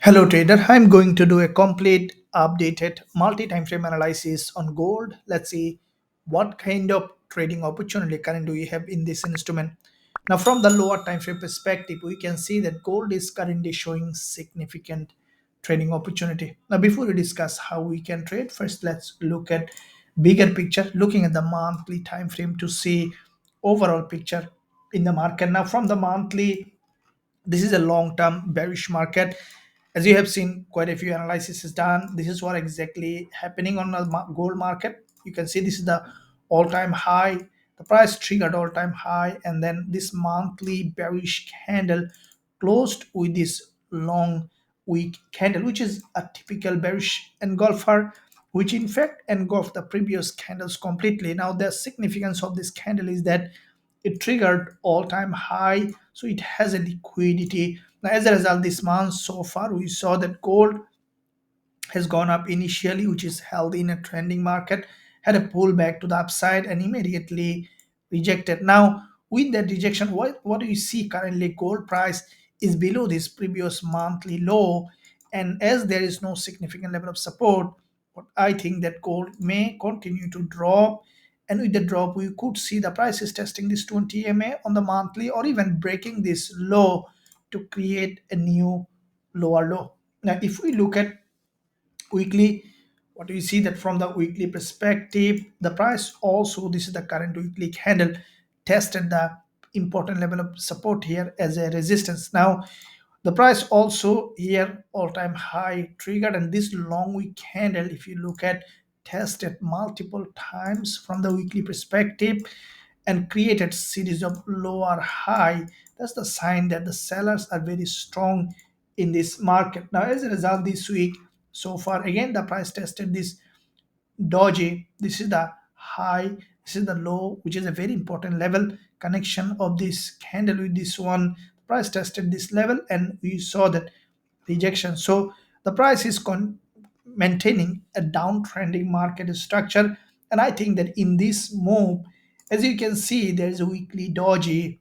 Hello trader, I'm going to do a complete updated multi-time frame analysis on gold. Let's see what kind of trading opportunity currently we have in this instrument. Now from the lower time frame perspective, we can see that gold is currently showing significant trading opportunity. Now before we discuss how we can trade, first let's look at bigger picture, looking at the monthly time frame to see overall picture in the market. Now from the monthly, this is a long-term bearish market. As you have seen, quite a few analysis is done. This is what exactly happening on the gold market. You can see this is the all-time high. The price triggered all-time high, and then this monthly bearish candle closed with this long weak candle, which is a typical bearish engulfer, which in fact engulfed the previous candles completely. Now the significance of this candle is that it triggered all-time high, so it has a liquidity. Now as a result, this month so far we saw that gold has gone up initially, which is healthy in a trending market, had a pullback to the upside and immediately rejected. Now with that rejection, what do you see currently? Gold price is below this previous monthly low, and as there is no significant level of support, what I think that gold may continue to drop. And with the drop, we could see the price is testing this 20 ma on the monthly, or even breaking this low to create a new lower low. Now if we look at weekly, what do you see? That from the weekly perspective, the price also, this is the current weekly candle, tested the important level of support here as a resistance. Now the price also here all-time high triggered, and this long week candle, if you look at, tested multiple times from the weekly perspective and created series of lower high. That's the sign that the sellers are very strong in this market. Now as a result, this week so far, again the price tested this doji. This is the high, this is the low, which is a very important level connection of this candle with this one. Price tested this level and we saw that rejection. So the price is maintaining a downtrending market structure, and I think that in this move, as you can see, there is a weekly doji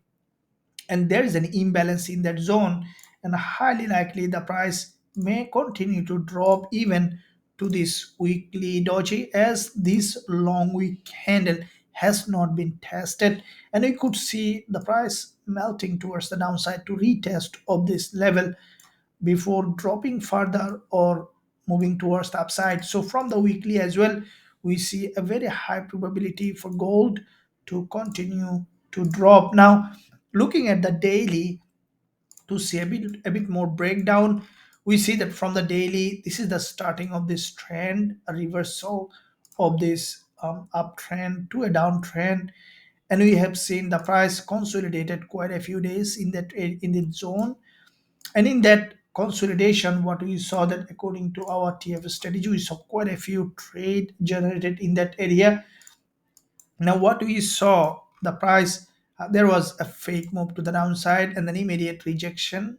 and there is an imbalance in that zone, and highly likely the price may continue to drop even to this weekly doji, as this long week candle has not been tested, and we could see the price melting towards the downside to retest of this level before dropping further or moving towards the upside. So from the weekly as well, we see a very high probability for gold to continue to drop. Now looking at the daily to see a bit more breakdown, we see that from the daily, this is the starting of this trend, a reversal of this uptrend to a downtrend, and we have seen the price consolidated quite a few days in that zone. And in that consolidation, what we saw that according to our TF strategy, we saw quite a few trade generated in that area. Now what we saw, the price, there was a fake move to the downside and then immediate rejection.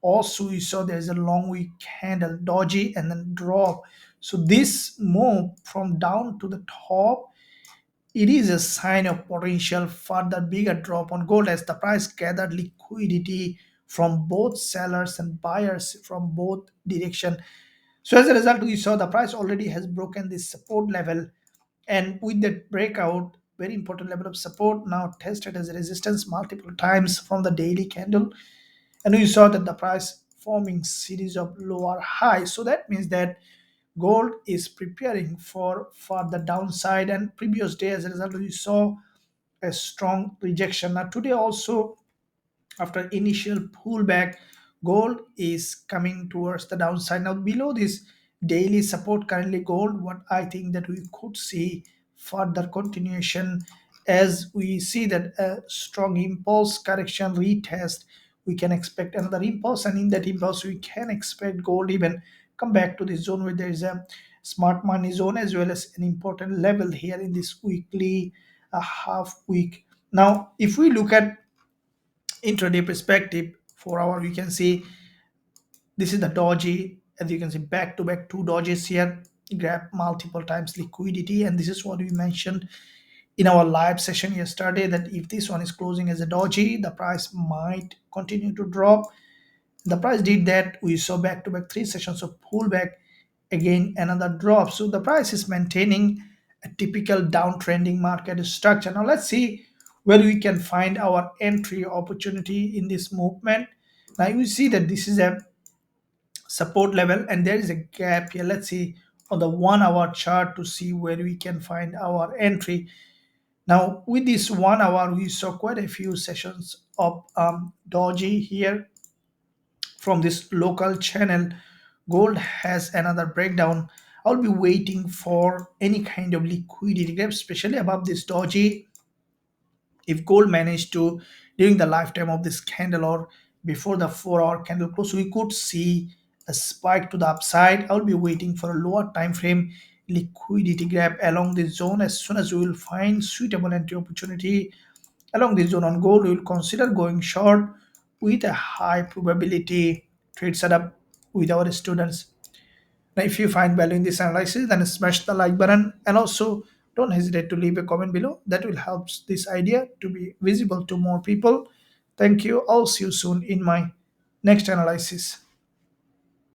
Also we saw there's a long week candle doji and then drop. So this move from down to the top, it is a sign of potential further bigger drop on gold, as the price gathered liquidity from both sellers and buyers from both direction. So as a result, we saw the price already has broken this support level, and with that breakout, very important level of support now tested as a resistance multiple times from the daily candle, and we saw that the price forming series of lower highs. So that means that gold is preparing for the downside, and previous day as a result we saw a strong rejection. Now today also, after initial pullback, gold is coming towards the downside. Now below this daily support currently gold, what I think that we could see further continuation, as we see that a strong impulse correction retest, we can expect another impulse, and in that impulse we can expect gold even come back to this zone where there is a smart money zone as well as an important level here in this weekly half week. Now if we look at intraday perspective, 4 hour, we can see this is the doji. As you can see, back to back two dojis here, grab multiple times liquidity, and this is what we mentioned in our live session yesterday, that if this one is closing as a doji, the price might continue to drop. The price did that. We saw back to back three sessions of pullback, again another drop. So the price is maintaining a typical downtrending market structure. Now let's see where we can find our entry opportunity in this movement. Now you see that this is a support level and there is a gap here. Let's see on the 1 hour chart to see where we can find our entry. Now with this 1 hour, we saw quite a few sessions of doji here from this local channel. Gold has another breakdown. I'll be waiting for any kind of liquidity gap, especially above this doji. If gold managed to, during the lifetime of this candle or before the 4 hour candle close, we could see a spike to the upside. I'll be waiting for a lower time frame liquidity grab along this zone. As soon as we will find suitable entry opportunity along this zone on gold, we will consider going short with a high probability trade setup with our students. Now, if you find value in this analysis, then smash the like button and also don't hesitate to leave a comment below. That will help this idea to be visible to more people. Thank you. I'll see you soon in my next analysis.